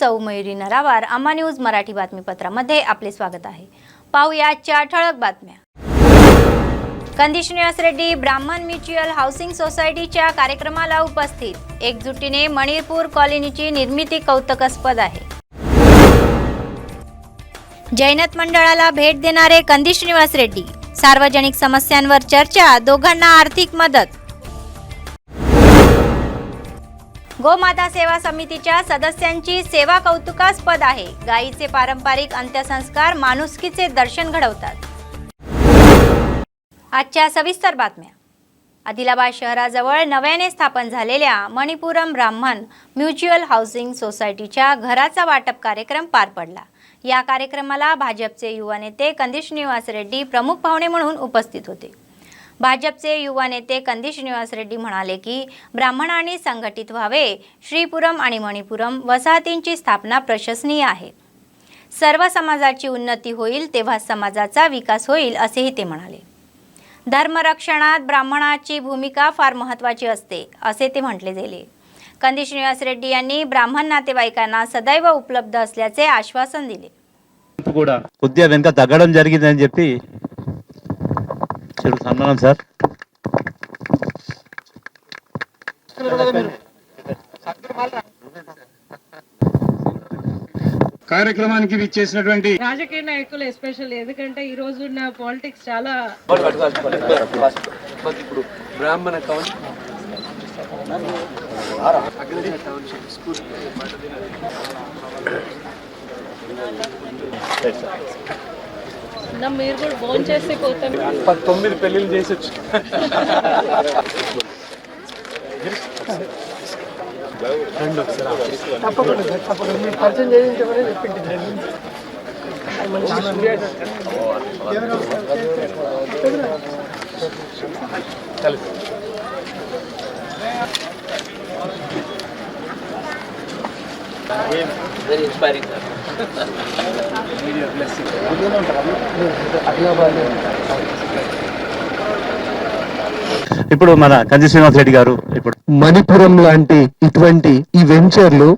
सौ मयुरी नरावार, अम्मा न्यूज मराठी बातमीपत्रामध्ये आपले स्वागत आहे। पाहूया आजच्या ठळक बातम्या। कंदी श्रीनिवास रेड्डी ब्राह्मण म्युच्युअल हाऊसिंग सोसायटीच्या कार्यक्रमाला उपस्थित। एकजुटीने मणिपूर कॉलनीची निर्मिती कौतुकास्पद आहे। जैनत मंडळाला भेट देणारे कंदी श्रीनिवास रेड्डी, सार्वजनिक समस्यांवर चर्चा, दोघांना आर्थिक मदत। गोमाता सेवा समितीच्या सदस्यांची सेवा कौतुकास्पद आहे। गायीचे पारंपरिक अंत्यसंस्कार माणुसकीचे दर्शन घडवतात। आजच्या सविस्तर बातम्या। आदिलाबाद शहराजवळ नव्याने स्थापन झालेल्या मणिपुरम ब्राह्मण म्युच्युअल हाऊसिंग सोसायटीच्या घराचा वाटप कार्यक्रम पार पडला। या कार्यक्रमाला भाजपचे युवा नेते कंदी श्रीनिवास रेड्डी प्रमुख पाहुणे म्हणून उपस्थित होते। भाजपचे युवा नेते कंदी श्रीनिवास रेड्डी म्हणाले की ब्राह्मणांनी संघटित व्हावे, श्रीपुरम आणि मणिपुरम वसाहतींची स्थापना प्रशंसनीय आहे। सर्व समाजाची उन्नती होईल तेव्हा समाजाचा विकास होईल असेही ते म्हणाले। धर्मरक्षणात ब्राह्मणाची भूमिका फार महत्त्वाची असते असे ते म्हटले गेले। कंदी श्रीनिवास रेड्डी यांनी ब्राह्मण नातेवाईकांना सदैव उपलब्ध असल्याचे आश्वासन दिले। కొద్దిగా వెనక తగ్గడం జరిగిందని చెప్పి చెప్తున్నాను సార్। కార్యక్రమానికి విచ్చేసినటువంటి రాజకీయ నాయకులు ఎస్పెషల్ ఎందుకంటే ఈ రోజు ఉన్న పాలిటిక్స్ చాలా ఇప్పుడు బ్రాహ్మణ మీరు కూడా ఫోన్ చేసి పోతాం 9 పెళ్లిళ్ళు చేసొచ్చు। Very inspiring. ఇప్పుడు మన కంది శ్రీనివాస్ రెడ్డి గారు ఇప్పుడు మణిపురం లాంటి ఇటువంటి ఈ వెంచర్లు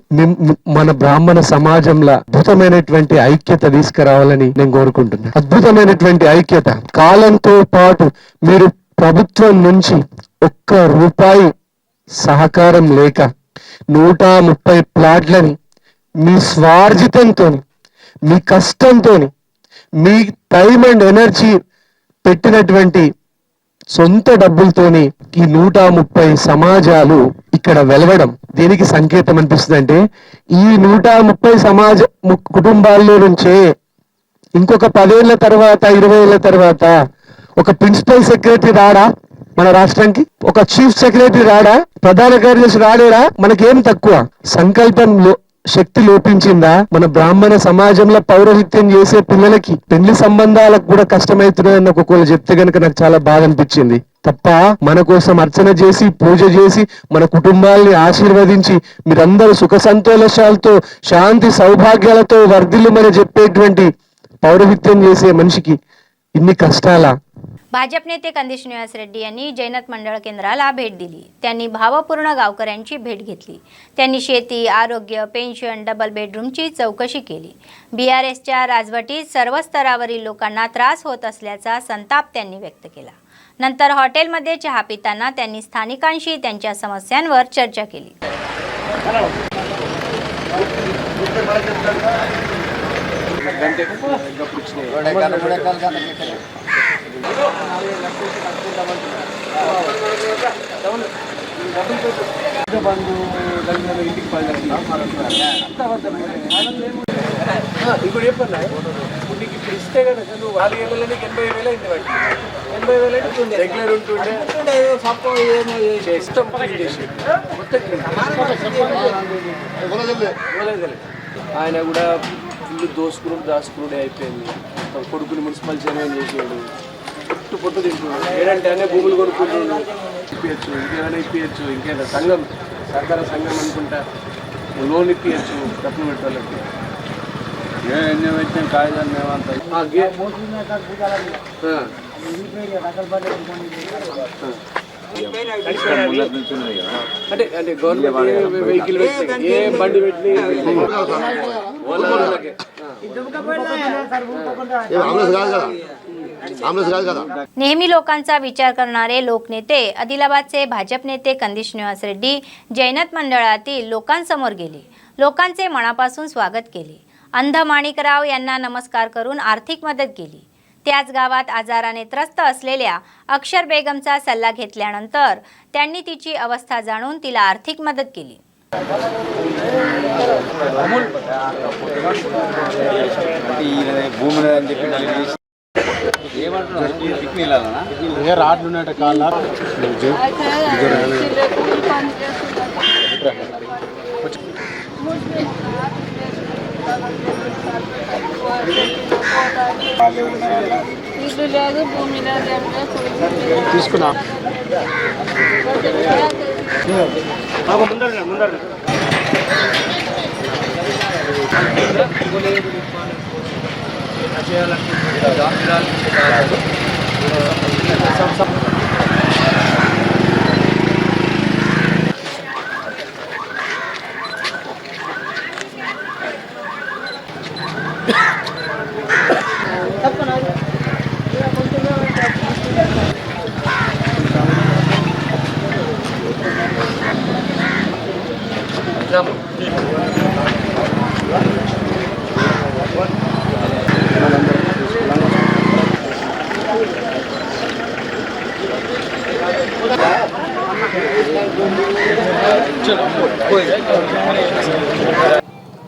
మన బ్రాహ్మణ సమాజంలో అద్భుతమైనటువంటి ఐక్యత తీసుకురావాలని నేను కోరుకుంటున్నాను। అద్భుతమైనటువంటి ఐక్యత। కాలంతో పాటు మీరు ప్రభుత్వం నుంచి ఒక్క రూపాయి సహకారం లేక 130 ప్లాట్లని మీ స్వార్జితంతో, మీ కష్టంతో, మీ టైం అండ్ ఎనర్జీ పెట్టినటువంటి సొంత డబ్బులతోని ఈ 130 సమాజాలు ఇక్కడ వెలవడం దేనికి సంకేతం అనిపిస్తుంది అంటే ఈ 130 సమాజ కుటుంబాల్లో నుంచే ఇంకొక 10 ఏళ్ల తర్వాత 20 ఏళ్ల తర్వాత ఒక ప్రిన్సిపల్ సెక్రటరీ రాడా మన రాష్ట్రానికి, ఒక చీఫ్ సెక్రటరీ రాడా, ప్రధాన కార్యదర్శి రాలేరా? మనకేం తక్కువ? సంకల్పంలో శక్తి లోపించిందా? మన బ్రాహ్మణ సమాజంలో పౌరోహిత్యం చేసే పిల్లలకి పెళ్లి సంబంధాలకు కూడా కష్టమవుతున్నాయని ఒక్కొక్కరు చెప్తే గనుక నాకు చాలా బాధ అనిపించింది। తప్ప మన కోసం అర్చన చేసి పూజ చేసి మన కుటుంబాల్ని ఆశీర్వదించి మీరందరూ సుఖ సంతోషాలతో శాంతి సౌభాగ్యాలతో వర్ధిల్లుమని చెప్పేటువంటి పౌరోహిత్యం చేసే మనిషికి इन्नी कष्टाला। भाजप नेते कंदी श्रीनिवास रेड्डी यांनी जैनत मंडळ केंद्राला भेट दिली। त्यांनी भावपूर्ण गावकऱ्यांची भेट घेतली। त्यांनी शेती, आरोग्य, पेन्शन, डबल बेडरूमची चौकशी केली। बीआरएसच्या राजवटीत सर्व स्तरावरील लोकांना त्रास होत असल्याचा संताप त्यांनी व्यक्त केला। नंतर हॉटेलमध्ये चहा पिताना त्यांनी स्थानिकांशी त्यांच्या समस्यांवर चर्चा केली। ఇప్పుడు చెప్పన్నా నీకు ఇప్పుడు ఇస్తే కదా నువ్వు 4 ఏళ్ళకి 80,000 అయింది వాటి 80,000 అంటే రెగ్యులర్ ఉంటుండే సిస్టమ్ క్లీన్ చేసి ఆయన కూడా ఇల్లు దాచుకునుడే అయిపోయింది। కొడుకుని మున్సిపల్ చైర్మన్ చేసాడు, పొట్టు తింటున్నాడు। ఏడంటే అనే భూములు కొనుక్కుంటున్నాడు, ఇప్పించచ్చు, ఇంకేమైనా ఇప్పించచ్చు, ఇంకేమైనా సంఘం సహకార సంఘం అనుకుంటా లోన్ ఇప్పించచ్చు డబ్బులు పెట్టాలంటే కాగితం అంటే అంటే గవర్నమెంట్ వెహికల్ పెట్టి ఏ బండి పెట్టి नेहमी लोकांचा विचार करणारे लोकनेते आदिलाबादचे भाजप नेते कंदी श्रीनिवास रेड्डी जैनत मंडळातील लोकांसमोर गेले. लोकांचे मनापासून स्वागत केले. अंध माणिकराव यांना नमस्कार करून आर्थिक मदत केली. त्याच गावात आजाराने त्रस्त असलेल्या अक्षर बेगमचा सल्ला घेतल्यानंतर त्यांनी तिची अवस्था जाणून तिला आर्थिक मदत केली. తీసుకున్నా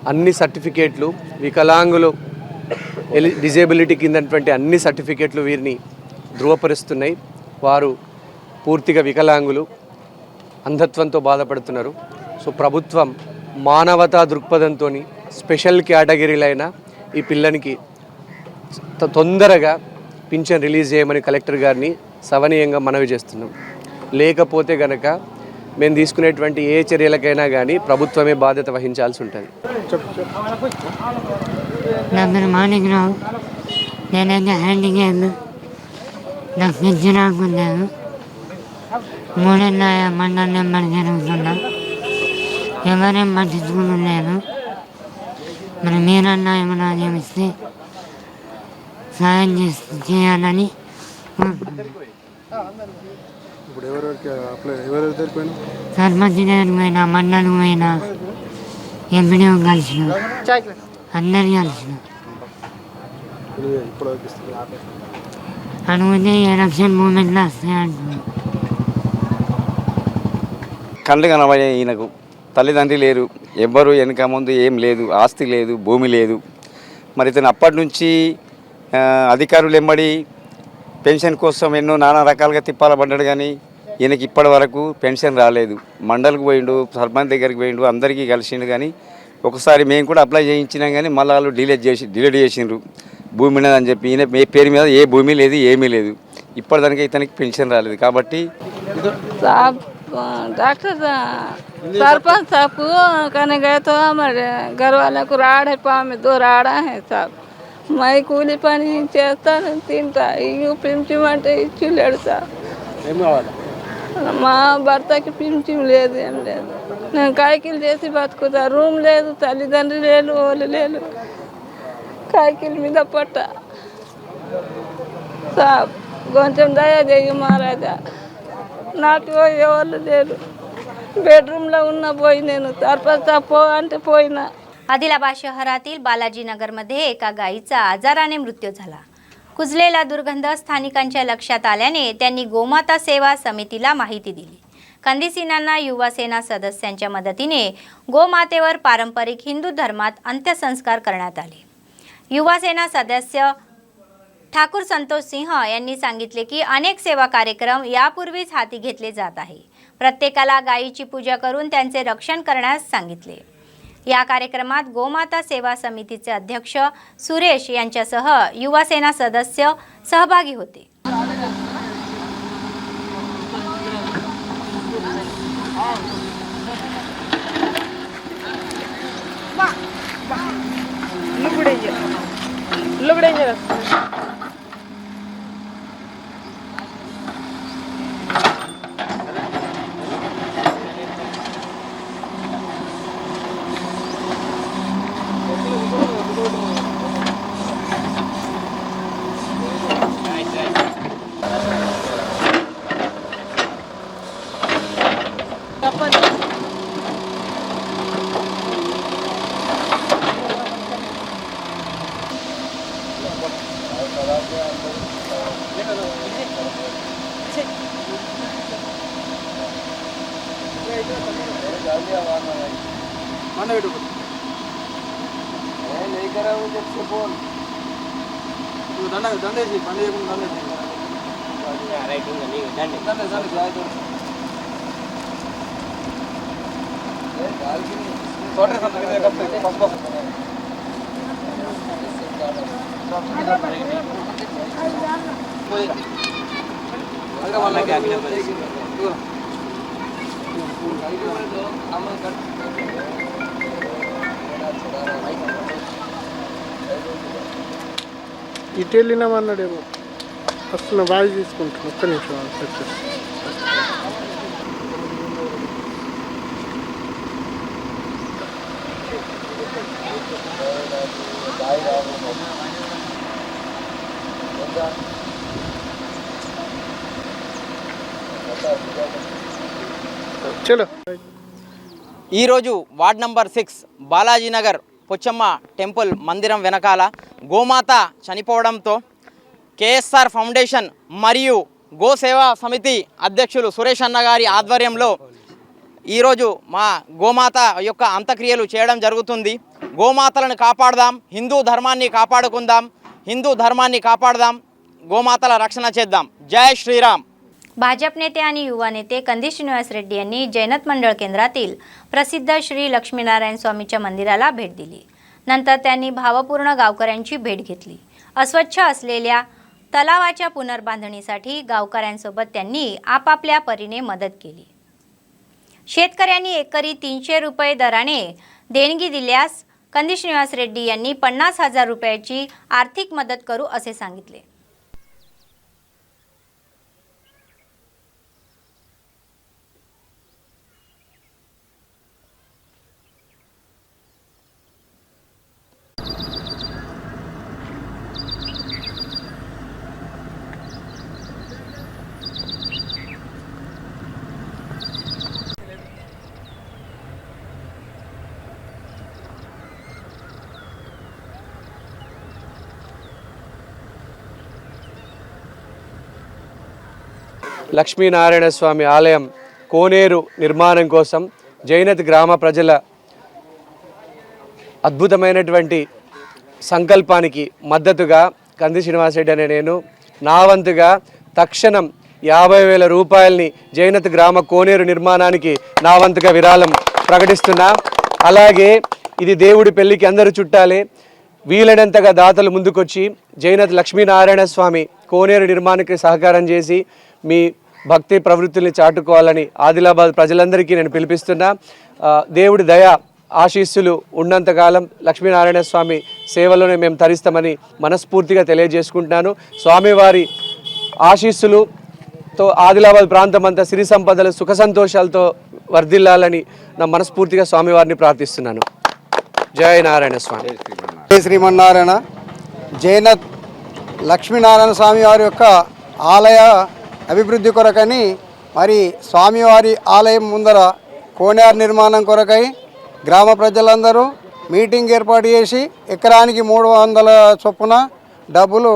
అన్ని సర్టిఫికేట్లు వికలాంగులు డిజేబిలిటీ కిందటువంటి అన్ని సర్టిఫికేట్లు వీరిని ధృవపరుస్తున్నాయి. వారు పూర్తిగా వికలాంగులు, అంధత్వంతో బాధపడుతున్నారు. సో ప్రభుత్వం మానవతా దృక్పథంతో స్పెషల్ కేటగిరీలైన ఈ పిల్లనికి తొందరగా పింఛన్ రిలీజ్ చేయమని కలెక్టర్ గారిని సవనీయంగా మనవి చేస్తున్నాం. లేకపోతే గనక మేము తీసుకునేటువంటి ఏ చర్యలకైనా కానీ ప్రభుత్వమే బాధ్యత వహించాల్సి ఉంటుంది. నా పేరు మాణిక్రావు. నేనైతే హ్యాండిక్యాప్, నాకు పిచ్చి రాకున్నాను. 3 ఏళ్ళ మండలం నెంబర్ జరుగుతున్నా, ఎవరేం పట్టించుకుంటున్నాను. మరి మీరన్నా ఏమన్నా చేస్తే సాయం చేయాలని సర్పంచ్ దగ్గరికి పోయినా, మండలికి పోయినా, ఎంపీడీ కలిసిన, అందరు కలిసిన. అడిగితే ఎలక్షన్ మూమెంట్లో వస్తాయి అంటున్నాను. కళ్ళు కనబడే ఈయనకు తల్లిదండ్రి లేరు, ఎవ్వరు వెనక ముందు ఏం లేదు, ఆస్తి లేదు, భూమి లేదు. మరి ఇతను అప్పటి నుంచి అధికారులు ఎంబడి పెన్షన్ కోసం ఎన్నో నానా రకాలుగా తిప్పాలబడ్డాడు, కానీ ఈయనకి ఇప్పటి వరకు పెన్షన్ రాలేదు. మండలికి పోయిండు, సర్పంచ్ దగ్గరికి పోయిండు, అందరికీ కలిసిండు. కానీ ఒకసారి మేము కూడా అప్లై చేయించినాం, కానీ మళ్ళీ వాళ్ళు డిలీట్ చేసిండ్రు. భూమి ఉన్నదని చెప్పి ఈయన పేరు మీద ఏ భూమి లేదు, ఏమీ లేదు. ఇప్పటిదానికి ఇతనికి పెన్షన్ రాలేదు. కాబట్టి डॉक्टर सरपंच साहब को कहने गए तो हमारे घर वाले को राड़ है, पाँव में 2 राड़ा है साहब. मैं కూలి పని చేస్తాను, తింటా. ఇవి పింఛం అంటే ఇచ్చిలేడు సార్. మా భర్తకి పింఛం లేదు, ఏం లేదు. నేను కాయకిలు చేసి బతుకుతా. రూమ్ లేదు, తల్లిదండ్రులు లేరు, వాళ్ళు లేరు. కాయకిల మీద పట్ట సాబ్. కొంచెం దయా చేయి మహారాజా. నాకు ఎవరు లేరు. बेडरूमला उन्हा पोई नेनु सरपंच पो अंटे पोईना. आदिलाबाद शहरातील बालाजी नगरमध्ये एका गायीचा आजाराने मृत्यू झाला. कुजलेला दुर्गंध स्थानिकांच्या लक्षात आल्याने त्यांनी गोमाता सेवा समितीला माहिती दिली. कंदिसीनांना युवा सेना सदस्यांच्या मदतीने गोमातेवर पारंपरिक हिंदू धर्मात अंत्यसंस्कार करण्यात आले. युवा सेना सदस्य ठाकूर संतोष सिंह यांनी सांगितले की अनेक सेवा कार्यक्रम यापूर्वीच हाती घेतले जात आहे. प्रत्येकाला गायीची पूजा करून त्यांचे रक्षण करण्यास सांगितले. या कार्यक्रमात गोमाता सेवा समितीचे अध्यक्ष सुरेश यांच्यासह युवा सेना सदस्य सहभागी होते. ఇటు వెళ్ళినామన్నాడేమో వస్తున్నా బాగా తీసుకుంటున్నా ఒక్క నిమిషం సక్సెస్ చలో. ఈరోజు ward number 6 Balaji Nagar Pochamma temple మందిరం వెనకాల గోమాత చనిపోవడంతో కేఎస్ఆర్ ఫౌండేషన్ మరియు గోసేవా సమితి అధ్యక్షులు సురేష్ అన్న గారి ఆధ్వర్యంలో ఈరోజు మా గోమాత యొక్క అంత్యక్రియలు చేయడం జరుగుతుంది. గోమాతలను కాపాడదాం, హిందూ ధర్మాన్ని కాపాడుకుందాం, హిందూ ధర్మాన్ని కాపాడదాం, गोमाताला रक्षण చేద్దాం. जय श्रीराम. भाजप नेते आणि युवा नेते कंदी श्रीनिवास रेड्डी यांनी जैनत मंडळ केंद्रातील प्रसिद्ध श्री लक्ष्मीनारायण स्वामीच्या मंदिराला भेट दिली. नंतर त्यांनी भावपूर्ण गावकऱ्यांची भेट घेतली. अस्वच्छ असलेल्या तलावाच्या पुनर्बांधणीसाठी गावकऱ्यांसोबत त्यांनी आपापल्या परीने मदत केली. शेतकऱ्यांनी एकरी 300 रुपये दराने देणगी दिल्यास कंदी श्रीनिवास रेड्डी यांनी 50,000 रुपयाची आर्थिक मदत करू असे सांगितले. లక్ష్మీనారాయణ స్వామి ఆలయం కోనేరు నిర్మాణం కోసం జైనత్ గ్రామ ప్రజల అద్భుతమైనటువంటి సంకల్పానికి మద్దతుగా కంది శ్రీనివాసరెడ్డి అనే నేను నా వంతుగా తక్షణం 50,000 రూపాయలని జైనత్ గ్రామ కోనేరు నిర్మాణానికి నా వంతుగా విరాళం ప్రకటిస్తున్నా. అలాగే ఇది దేవుడి పెళ్లికి అందరూ చుట్టాలే, వీలైనంతగా దాతలు ముందుకొచ్చి జైనత్ లక్ష్మీనారాయణ స్వామి కోనేరు నిర్మాణానికి సహకారం చేసి మీ భక్తి ప్రవృత్తుల్ని చాటుకోవాలని ఆదిలాబాద్ ప్రజలందరికీ నేను పిలిపిస్తున్నా. దేవుడి దయ ఆశీస్సులు ఉన్నంతకాలం లక్ష్మీనారాయణ స్వామి సేవలోనే మేము తరిస్తామని మనస్ఫూర్తిగా తెలియజేసుకుంటున్నాను. స్వామివారి ఆశీస్సులుతో ఆదిలాబాద్ ప్రాంతం అంతా సిరి సంపదలు సుఖ సంతోషాలతో వర్ధిల్లాలని నా మనస్ఫూర్తిగా స్వామివారిని ప్రార్థిస్తున్నాను. జయ నారాయణ స్వామి. జై శ్రీమన్నారాయణ. జైనత్ లక్ష్మీనారాయణ స్వామి వారి యొక్క ఆలయ అభివృద్ధి కొరకని మరి స్వామివారి ఆలయం ముందర కోనేరు నిర్మాణం కొరకై గ్రామ ప్రజలందరూ మీటింగ్ ఏర్పాటు చేసి ఎకరానికి 300 చొప్పున డబ్బులు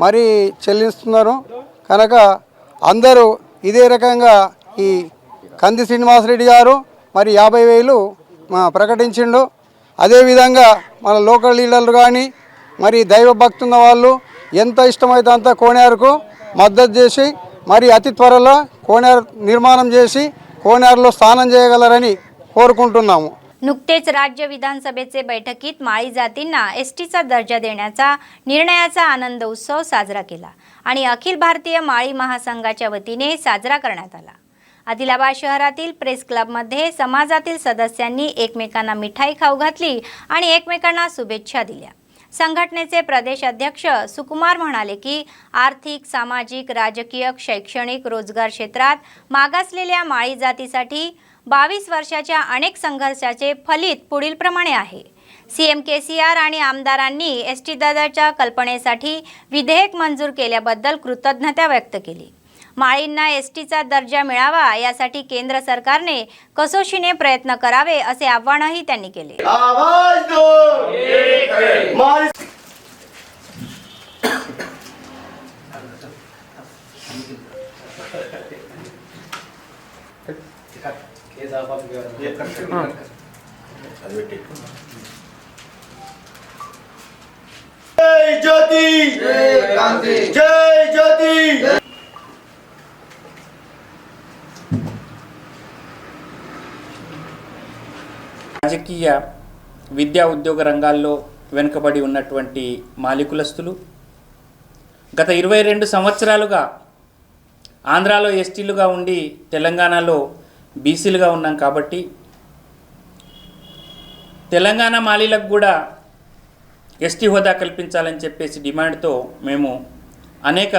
మరి చెల్లిస్తున్నారు. కనుక అందరూ ఇదే రకంగా ఈ కంది శ్రీనివాసరెడ్డి గారు మరి 50,000 ప్రకటించిండు. అదేవిధంగా మన లోకల్ లీడర్లు కానీ మరి దైవ భక్తున్న వాళ్ళు ఎంత ఇష్టమైతే అంత కోనేరుకు మద్దతు చేసి మరి अति త్వరలో కోనేరు నిర్మాణం చేసి కోనేరులో స్నానం చేయగలరని కోరుకుంటున్నాము. नुकतेच राज्य विधानसभेचे बैठकीत माळी जातींना एसटीचा दर्जा देण्याचा निर्णयाचा आनंद उत्सव साजरा केला आणि अखिल भारतीय माळी महासंघाच्या वतीने साजरा करण्यात आला. आदिलाबाद शहरातील प्रेस क्लबमध्ये समाजातील सदस्यांनी एकमेकांना मिठाई खाऊ घातली आणि एकमेकांना शुभेच्छा दिल्या. संघटनेचे प्रदेश अध्यक्ष सुकुमार म्हणाले की आर्थिक, सामाजिक, राजकीय, शैक्षणिक, रोजगार क्षेत्रात मागासलेल्या माळी जातीसाठी 22 वर्षाच्या अनेक संघर्षाचे फलित पुढील प्रमाणे आहे. सीएम केसीआर आणि आमदारांनी एसटी दराच्या कल्पनेसाठी विधेयक मंजूर केल्याबद्दल कृतज्ञता व्यक्त केली. माळींना एसटीचा दर्जा मिळावा यासाठी केंद्र सरकारने कसोशीने प्रयत्न करावे असे आवाहनही त्यांनी केले. రాజకీయ విద్యా ఉద్యోగ రంగాల్లో వెనుకబడి ఉన్నటువంటి మాలికులస్తులు గత 22 సంవత్సరాలుగా ఆంధ్రాలో ఎస్టీలుగా ఉండి తెలంగాణలో బీసీలుగా ఉన్నాం కాబట్టి తెలంగాణ మాలీలకు కూడా ఎస్టీ హోదా కల్పించాలని చెప్పేసి డిమాండ్తో మేము అనేక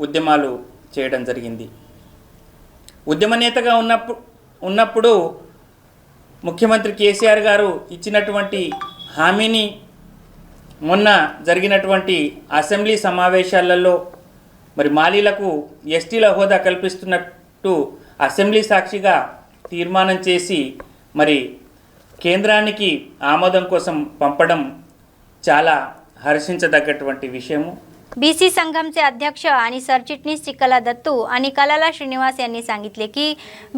ఉద్యమాలు చేయడం జరిగింది. ఉద్యమ నేతగా ఉన్నప్పుడు ముఖ్యమంత్రి కేసీఆర్ గారు ఇచ్చినటువంటి హామీని మొన్న జరిగినటువంటి అసెంబ్లీ సమావేశాలలో మరి మాలీలకు ఎస్టీల హోదా కల్పిస్తున్నట్టు అసెంబ్లీ సాక్షిగా తీర్మానం చేసి మరి కేంద్రానికి ఆమోదం కోసం పంపడం చాలా హర్షించదగ్గటువంటి विषयमु। बीसी संघमचे अध्यक्ष आणि सरचिटणीस चिकला दत्तू आणि कलाला श्रीनिवास यांनी सांगितले की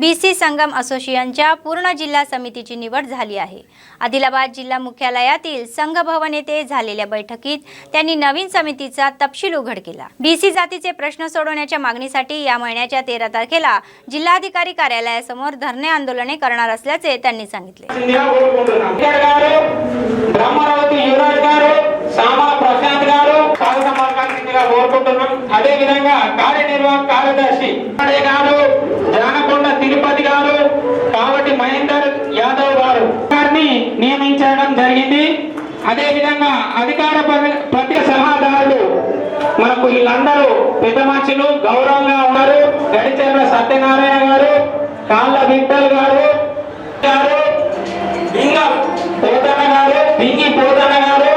बीसी संगम असोसिएशनच्या पूर्ण जिल्हा समितीची निवड झाली आहे। आदिलाबाद जिल्हा मुख्यालयातील संघ भवन येथे झालेल्या बैठकीत त्यांनी नवीन समितीचा तपशील उघड केला। बीसी जातीचे प्रश्न सोडवण्याच्या मागणीसाठी या महिन्याच्या 13 तारखेला जिल्हाधिकारी कार्यालयासमोर धरणे आंदोलने करणार असल्याचे त्यांनी सांगितले। అదే విధంగా కార్యనిర్వాహక కార్యదర్శి గారు జానకొండ తిరుపతి గారు కాబట్టి మహేందర్ యాదవ్ గారు గారిని నియమించడం జరిగింది। అదే విధంగా అధికార ప్రత్యేక సలహాదారులు మనకు వీళ్ళందరూ పెద్ద మనుషులు గౌరవంగా ఉన్నారు। గడిచెర్ల సత్యనారాయణ గారు, కాళ్ళ విఠల్ గారు, బింగి పోతన గారు,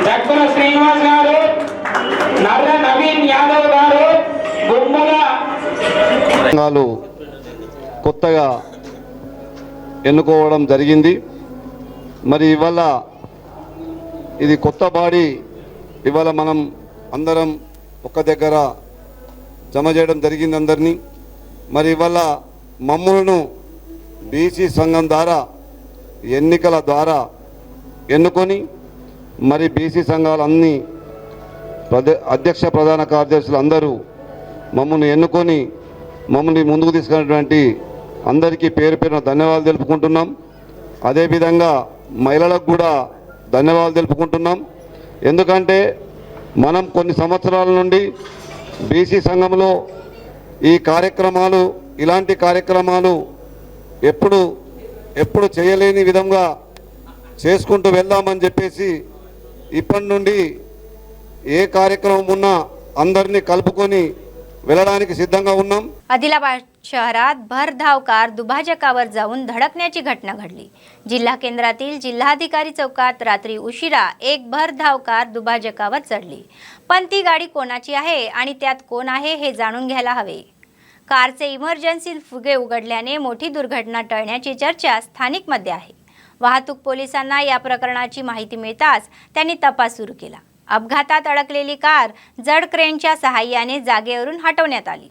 దగ్గర శ్రీనివాస్ గారు, నర్ర నవీన్ యాదవ్ గారు, గుమ్మల సంఘాలు కొత్తగా ఎన్నుకోవడం జరిగింది। మరి ఇవాళ ఇది కొత్త బాడీ, ఇవాళ మనం అందరం ఒక దగ్గర జమ చేయడం జరిగింది అందరినీ। మరి ఇవాళ మమ్ములను బీసీ సంఘం ద్వారా ఎన్నికల ద్వారా ఎన్నుకొని మరి బీసీ సంఘాలన్నీ అధ్యక్ష ప్రధాన కార్యదర్శులు అందరూ మమ్మల్ని ఎన్నుకొని మమ్మల్ని ముందుకు తీసుకున్నటువంటి అందరికీ పేరు పేరున ధన్యవాదాలు తెలుపుకుంటున్నాం। అదేవిధంగా మహిళలకు కూడా ధన్యవాదాలు తెలుపుకుంటున్నాం। ఎందుకంటే మనం కొన్ని సంవత్సరాల నుండి బీసీ సంఘంలో ఈ కార్యక్రమాలు, ఇలాంటి కార్యక్రమాలు ఎప్పుడు చేయలేని విధంగా చేసుకుంటూ వెళ్దామని చెప్పేసి ఇప్పటి నుండి ఏ కార్యక్రమం ఉన్నా అందరినీ కలుపుకొని వెళ్ళడానికి సిద్ధంగా ఉన్నాం। आदिलाबाद शहरात भरधाव कार दुभाजकावर जाऊन धडकण्याची घटना घडली। जिल्हा केंद्रातील जिल्हाधिकारी चौकात रात्री उशिरा एक भरधाव कार दुभाजकावर चढली, पण ती गाडी कोणाची आहे आणि त्यात कोण आहे हे जाणून घ्यायला हवे। कारचे इमर्जन्सी फुगे उघडल्याने मोठी दुर्घटना टळण्याची चर्चा स्थानिकमध्ये आहे। वाहतूक पोलिसांना या प्रकरणाची माहिती मिळताच त्यांनी तपास सुरू केला। अपघातात अडकलेली कार जड क्रेनच्या सहाय्याने जागेवरून हटवण्यात आली।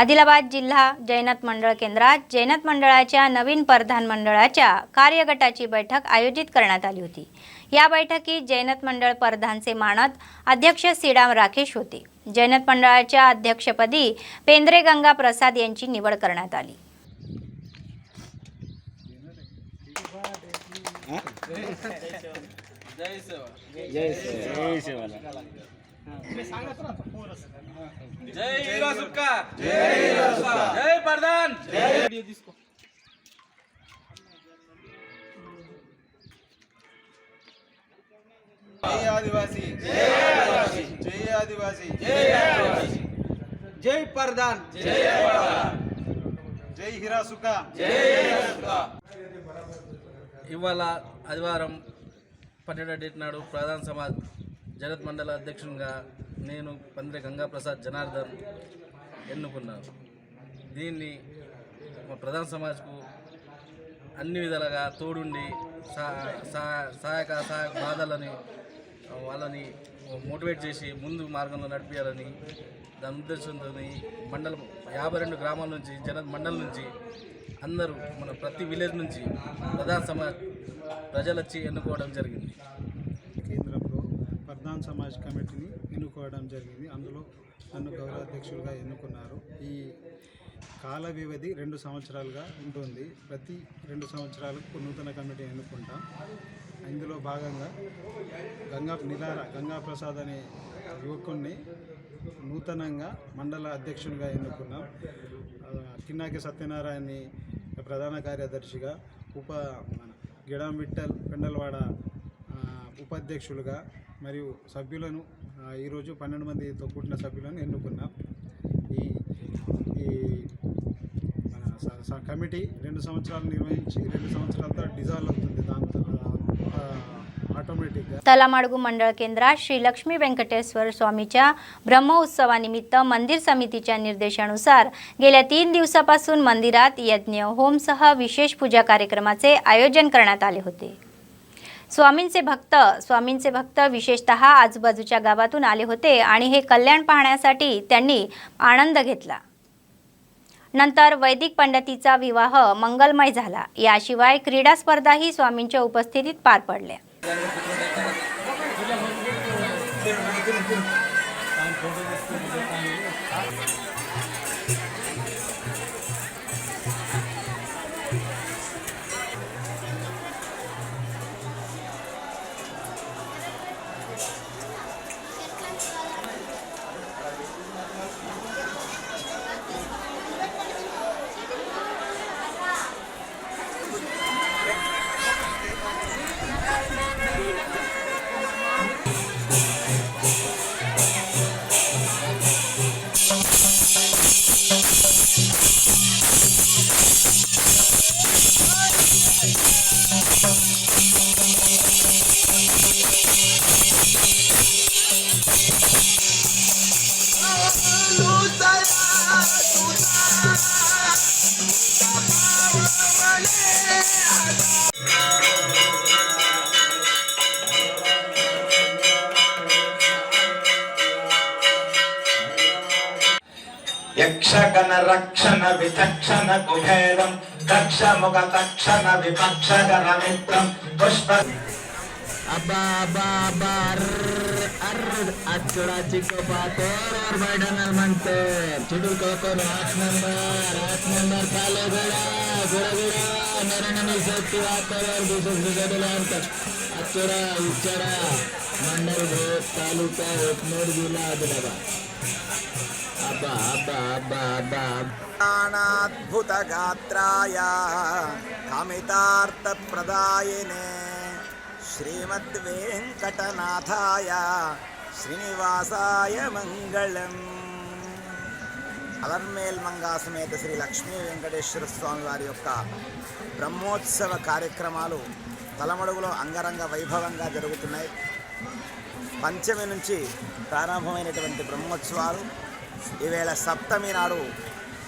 आदिलाबाद जिल्हा जैनत मंडळ केंद्रात जैनत मंडळाच्या नवीन प्रधान मंडळाच्या कार्यगटाची बैठक आयोजित करण्यात आली होती। या बैठकीत जैनत मंडळ प्रधानचे मानद अध्यक्ष श्रीराम राकेश होते। जैनत मंडळाच्या अध्यक्षपदी पेंद्रे गंगा प्रसाद यांची निवड करण्यात आली। జై హీరో సుక్క, జై ప్రధాన్, జై ఆదివాసీ, జై ఆదివాసీ, జై ప్రధాన్, జై హీరో సుక్క. ఇవాళ ఆదివారం 12వ డేట్ నాడు ప్రధాన సమాజ్ జగత్ మండల అధ్యక్షునిగా నేను పందిరి గంగాప్రసాద్ జనార్దన్ ఎన్నుకున్నాను. దీన్ని మా ప్రధాన సమాజ్కు అన్ని విధాలుగా తోడుండి సహాయక బాధలని వాళ్ళని మోటివేట్ చేసి ముందు మార్గంలో నడిపించాలని దాని ఉద్దేశంతో మండలం 52 గ్రామాల నుంచి మండలం నుంచి అందరూ మన ప్రతి విలేజ్ నుంచి ప్రధాన సమాజ్ ప్రజలు వచ్చి ఎన్నుకోవడం జరిగింది. కేంద్రంలో ప్రధాన సమాజ్ కమిటీని ఎన్నుకోవడం జరిగింది. అందులో నన్ను గౌరవాధ్యక్షులుగా ఎన్నుకున్నారు. ఈ కాల వ్యవధి 2 సంవత్సరాలుగా ఉంటుంది. ప్రతి 2 సంవత్సరాలకు నూతన కమిటీ ఎన్నుకుంటాం. ఇందులో భాగంగా గంగాప్రసాద్ అనే యువకుడిని నూతనంగా మండల అధ్యక్షునిగా ఎన్నుకున్నాం. కిన్నాకి సత్యనారాయణని ప్రధాన కార్యదర్శిగా, గిడాం విఠల్ పెండలవాడ ఉపాధ్యక్షులుగా మరియు సభ్యులను ఈరోజు 12 మందితో కూడిన సభ్యులను ఎన్నుకున్నాం. ఈ కమిటీ 2 సంవత్సరాలు నిర్వహించి 2 సంవత్సరాల తర్వాత డిజాల్వ్ అవుతుంది. దాంతో ऑटोमॅटिक तलामाडगू मंडळ केंद्रात श्री लक्ष्मी व्यंकटेश्वर स्वामीच्या ब्रह्मोत्सवानिमित्त मंदिर समितीच्या निर्देशानुसार गेल्या 3 दिवसापासून मंदिरात यज्ञ होमसह विशेष पूजा कार्यक्रमाचे आयोजन करण्यात आले होते. स्वामींचे भक्त विशेषतः आजूबाजूच्या गावातून आले होते आणि हे कल्याण पाहण्यासाठी त्यांनी आनंद घेतला. नंतर वैदिक पंडितीचा विवाह मंगलमय झाला. याशिवाय क्रीडा स्पर्धाही स्वामींच्या उपस्थितीत पार पडल्या. यक्षगण रक्षण विचक्षण कुभेदं दक्षमुख तक्षण विपक्षगर मित्रं पुष्प अब्बा अब्बा अब्बा अच्चोड़ा चिको पातोर और बैठनल मंतर चिडुल कोकोर 8 नंबर काले गोड़ा नरननी सत्य वातर और दूसरे गडलांत अच्चोड़ा उच्चड़ा मंडल भोत तालुका उपनूर जिला आदिलाबाद अब्बा अब्बा अब्बा अब्बा अद्भुत गात्राय कामितार्थ प्रदायिने श्रीमद्वेंकटनाथाय श्रीनिवासाय मंगलम. అలర్మేల్ మంగా సమేత శ్రీ లక్ష్మీ వెంకటేశ్వర స్వామి వారి యొక్క బ్రహ్మోత్సవ కార్యక్రమాలు తలమడుగులో అంగరంగ వైభవంగా జరుగుతున్నాయి. పంచమి నుంచి ప్రారంభమైనటువంటి బ్రహ్మోత్సవాలు ఈవేళ సప్తమి నాడు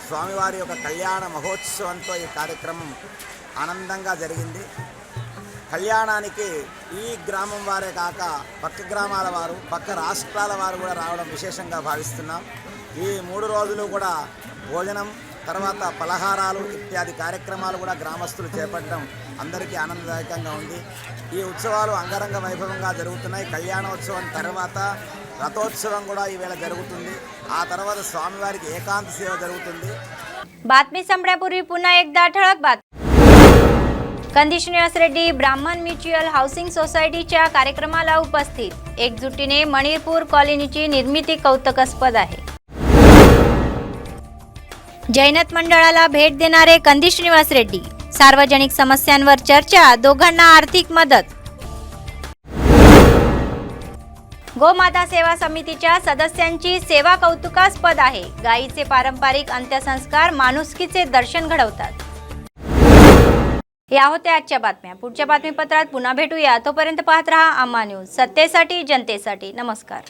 స్వామివారి యొక్క కళ్యాణ మహోత్సవంతో ఈ కార్యక్రమం ఆనందంగా జరిగింది. కళ్యాణానికి ఈ గ్రామం వారే కాక పక్క గ్రామాల వారు, పక్క రాష్ట్రాల వారు కూడా రావడం విశేషంగా భావిస్తున్నాం. ఈ 3 రోజులు కూడా భోజనం, తర్వాత పలహారాలు ఇత్యాది కార్యక్రమాలు కూడా గ్రామస్తులు చేపట్టడం అందరికీ ఆనందదాయకంగా ఉంది. ఈ ఉత్సవాలు అంగరంగ వైభవంగా జరుగుతున్నాయి. కళ్యాణోత్సవం తర్వాత రథోత్సవం కూడా ఈవేళ జరుగుతుంది. ఆ తర్వాత స్వామివారికి ఏకాంత సేవ జరుగుతుంది. बातमी संपण्यापूर्वी पुन्हा एकदा ठळक बातमी. कंदी श्रीनिवास रेड्डी ब्राह्मण म्युच्युअल हाऊसिंग सोसायटीच्या कार्यक्रमाला उपस्थित. एकजुटीने मणिपूर कॉलनीची निर्मिती कौतुकास्पद आहे. जैनत मंडळाला भेट देणारे कंदी श्रीनिवास रेड्डी. सार्वजनिक समस्यांवर चर्चा, दोघांना आर्थिक मदत. गोमाता सेवा समितीच्या सदस्यांची सेवा कौतुकास्पद आहे. गायीचे पारंपरिक अंत्यसंस्कार माणुसकीचे दर्शन घडवतात. या होत्या आजच्या बातम्या. पुढच्या बातमीपत्रात पुन्हा भेटूया. तोपर्यंत पाहत रहा आम्हा न्यूज, सत्तेसाठी जनतेसाठी. नमस्कार.